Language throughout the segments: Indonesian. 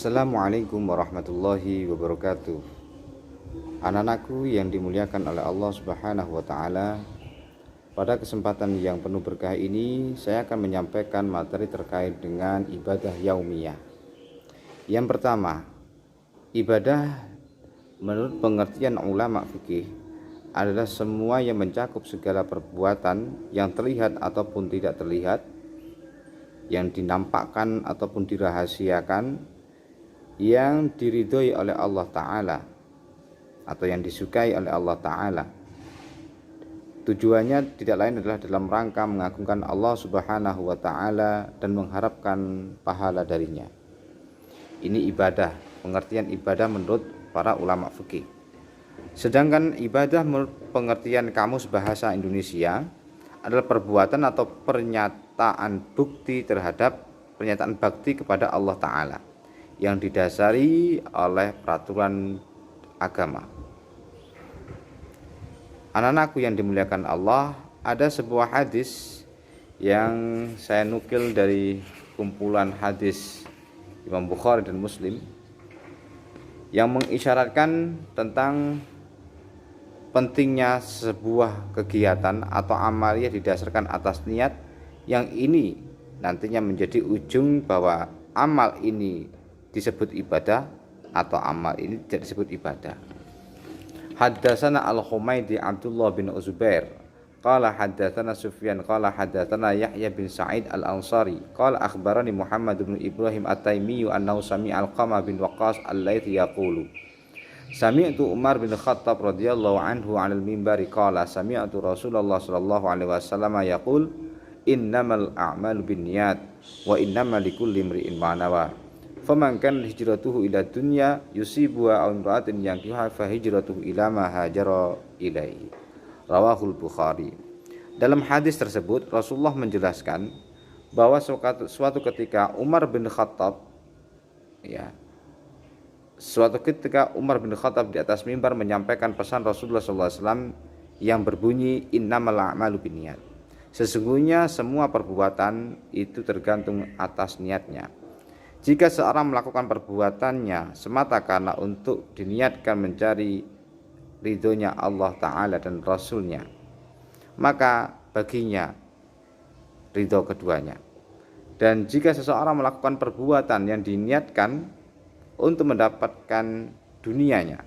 Assalamualaikum warahmatullahi wabarakatuh. Anak-anakku yang dimuliakan oleh Allah Subhanahu wa taala, pada kesempatan yang penuh berkah ini saya akan menyampaikan materi terkait dengan ibadah yaumiyah. Yang pertama, ibadah menurut pengertian ulama fikih adalah semua yang mencakup segala perbuatan yang terlihat ataupun tidak terlihat, yang dinampakkan ataupun dirahasiakan, yang diridhoi oleh Allah Ta'ala atau yang disukai oleh Allah Ta'ala. Tujuannya tidak lain adalah dalam rangka mengagungkan Allah Subhanahu wa Ta'ala dan mengharapkan pahala darinya. Ini ibadah, pengertian ibadah menurut para ulama fikih. Sedangkan ibadah menurut pengertian Kamus Bahasa Indonesia adalah perbuatan atau pernyataan bukti terhadap pernyataan bakti kepada Allah Ta'ala yang didasari oleh peraturan agama. Anak-anakku yang dimuliakan Allah, ada sebuah hadis yang saya nukil dari kumpulan hadis Imam Bukhari dan Muslim yang mengisyaratkan tentang pentingnya sebuah kegiatan atau amaliyah didasarkan atas niat, yang ini nantinya menjadi ujung bahwa amal ini disebut ibadah atau amal ini tidak disebut ibadah. Haddatsana Al-Humaydi Abdullah bin Uzubair qala haddatsana Sufyan qala haddatsana Yahya bin Sa'id Al-Ansari qala akhbarani Muhammad bin Ibrahim At-Taimi annahu sami'a Al-Qama bin Waqqas Al-Laitsi yaqulu sami'tu Umar bin Khattab radhiyallahu anhu 'alal minbari qala sami'tu Rasulullah sallallahu alaihi wasallam yaqul innamal a'malu binniyat wa innamal likulli imri'in ma nawa faman kana hijratuhu ila dunya yusibuha aw imra'atin yankihuha fa hijratuhu ila ma hajara ilaihi. Rawahul Bukhari. Dalam hadis tersebut Rasulullah menjelaskan bahwa suatu ketika Umar bin Khattab Umar bin Khattab di atas mimbar menyampaikan pesan Rasulullah SAW yang berbunyi innamal a'malu binniyat. Sesungguhnya semua perbuatan itu tergantung atas niatnya. Jika seorang melakukan perbuatannya semata karena untuk diniatkan mencari ridhonya Allah Ta'ala dan Rasulnya, maka baginya ridho keduanya. Dan jika seseorang melakukan perbuatan yang diniatkan untuk mendapatkan dunianya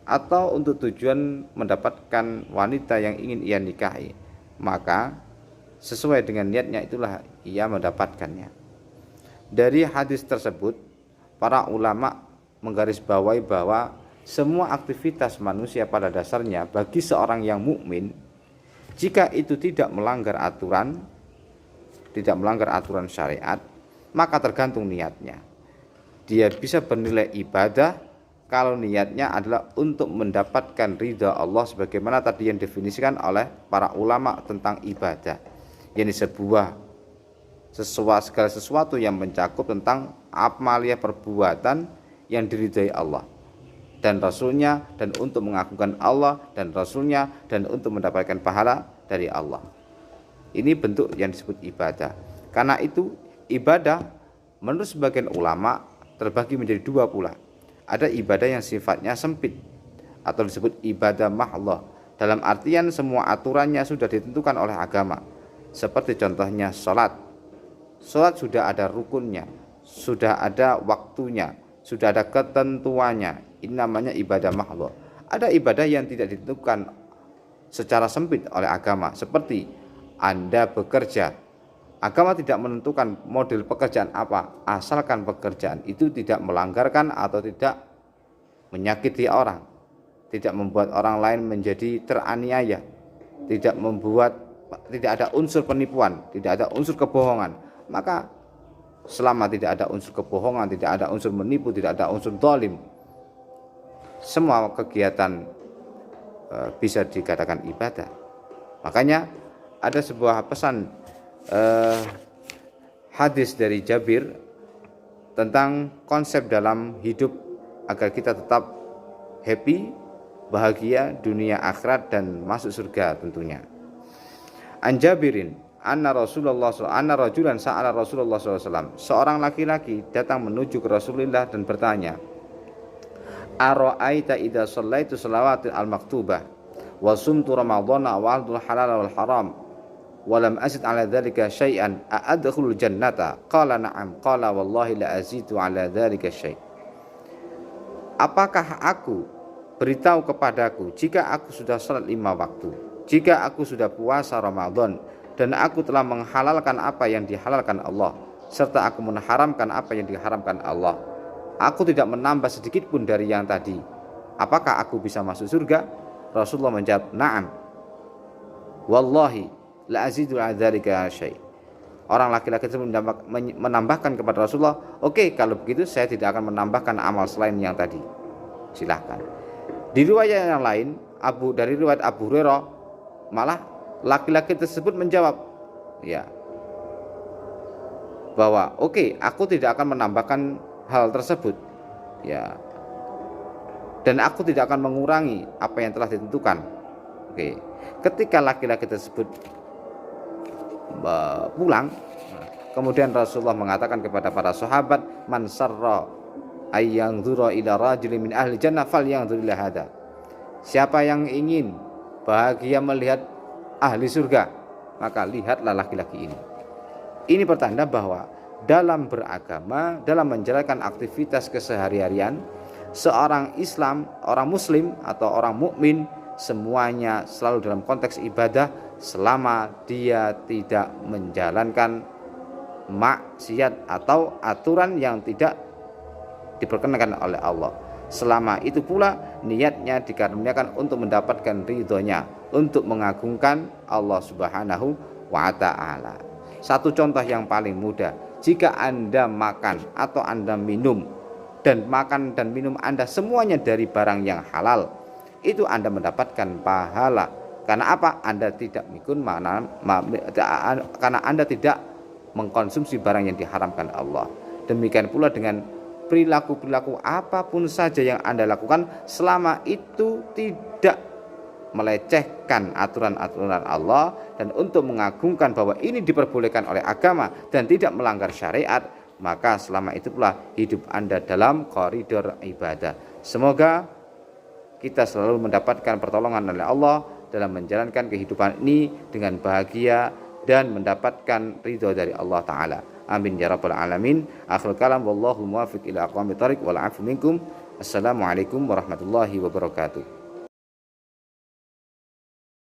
atau untuk tujuan mendapatkan wanita yang ingin ia nikahi, maka sesuai dengan niatnya itulah ia mendapatkannya. Dari hadis tersebut, para ulama menggarisbawahi bahwa semua aktivitas manusia pada dasarnya bagi seorang yang mukmin, jika itu tidak melanggar aturan syariat, maka tergantung niatnya. Dia bisa bernilai ibadah kalau niatnya adalah untuk mendapatkan ridha Allah, sebagaimana tadi yang definisikan oleh para ulama tentang ibadah, yakni segala sesuatu yang mencakup tentang amaliyah perbuatan yang diridhai Allah dan Rasulnya, dan untuk mengagungkan Allah dan Rasulnya, dan untuk mendapatkan pahala dari Allah. Ini bentuk yang disebut ibadah. Karena itu ibadah menurut sebagian ulama terbagi menjadi dua pula. Ada ibadah yang sifatnya sempit atau disebut ibadah mahdhah, dalam artian semua aturannya sudah ditentukan oleh agama. Seperti contohnya sholat. Sholat sudah ada rukunnya, sudah ada waktunya, sudah ada ketentuannya. Ini namanya ibadah mahdhah. Ada ibadah yang tidak ditentukan secara sempit oleh agama, seperti Anda bekerja. Agama tidak menentukan model pekerjaan apa, asalkan pekerjaan itu tidak melanggarkan atau tidak menyakiti orang, tidak membuat orang lain menjadi teraniaya, tidak ada unsur penipuan, tidak ada unsur kebohongan. Maka selama tidak ada unsur kebohongan, tidak ada unsur menipu, tidak ada unsur zalim, semua kegiatan bisa dikatakan ibadah. Makanya ada sebuah pesan hadis dari Jabir tentang konsep dalam hidup agar kita tetap happy, bahagia dunia akhirat dan masuk surga tentunya. An Jabirin anna rajulan sa'ala Rasulullah SAW. Seorang laki-laki datang menuju ke Rasulullah dan bertanya, ara'aita idza shallaitu shalawatil al-maktubah wa sumtu ramadhana wa altul halal wal haram wa lam azid ala dzalika syai'an a'adkhulul jannata? Qala na'am. Qala wallahi la azidu ala dzalika syai'. Apakah aku, beritahu kepadaku, jika aku sudah salat 5 waktu, jika aku sudah puasa Ramadan, dan aku telah menghalalkan apa yang dihalalkan Allah, serta aku mengharamkan apa yang diharamkan Allah, aku tidak menambah sedikit pun dari yang tadi, apakah aku bisa masuk surga? Rasulullah menjawab, na'am. Wallahi la azidu ala dzalika syai'. Orang laki-laki tersebut menambahkan kepada Rasulullah, oke, kalau begitu saya tidak akan menambahkan amal selain yang tadi. Silahkan. Di riwayat yang lain, dari riwayat Abu Hurairah, malah laki-laki tersebut menjawab, ya, bahwa oke, aku tidak akan menambahkan hal tersebut, ya, dan aku tidak akan mengurangi apa yang telah ditentukan. Oke, ketika laki-laki tersebut pulang, kemudian Rasulullah mengatakan kepada para sahabat, man sarra ayyanzura ila rajulin min ahli jannah falyanzur ila hada. Siapa yang ingin bahagia melihat ahli surga, maka lihatlah laki-laki ini. Ini pertanda bahwa dalam beragama, dalam menjalankan aktivitas keseharian, seorang Islam, orang Muslim atau orang mukmin, semuanya selalu dalam konteks ibadah selama dia tidak menjalankan maksiat atau aturan yang tidak diperkenakan oleh Allah. Selama itu pula niatnya dikaruniakan untuk mendapatkan ridhonya, untuk mengagungkan Allah Subhanahu wa ta'ala. Satu contoh yang paling mudah, jika Anda makan atau Anda minum, dan makan dan minum Anda semuanya dari barang yang halal, itu Anda mendapatkan pahala. Karena apa? Anda tidak karena Anda tidak mengkonsumsi barang yang diharamkan Allah. Demikian pula dengan perilaku-perilaku apapun saja yang Anda lakukan, selama itu tidak melecehkan aturan-aturan Allah dan untuk mengagungkan bahwa ini diperbolehkan oleh agama dan tidak melanggar syariat, maka selama itu pula hidup Anda dalam koridor ibadah. Semoga kita selalu mendapatkan pertolongan oleh Allah dalam menjalankan kehidupan ini dengan bahagia dan mendapatkan ridho dari Allah Ta'ala. Amin ya rabbal alamin. Akhirul kalam, wallahu muwaffiq ila aqwamit thariq wal afu minkum. Assalamualaikum warahmatullahi wabarakatuh.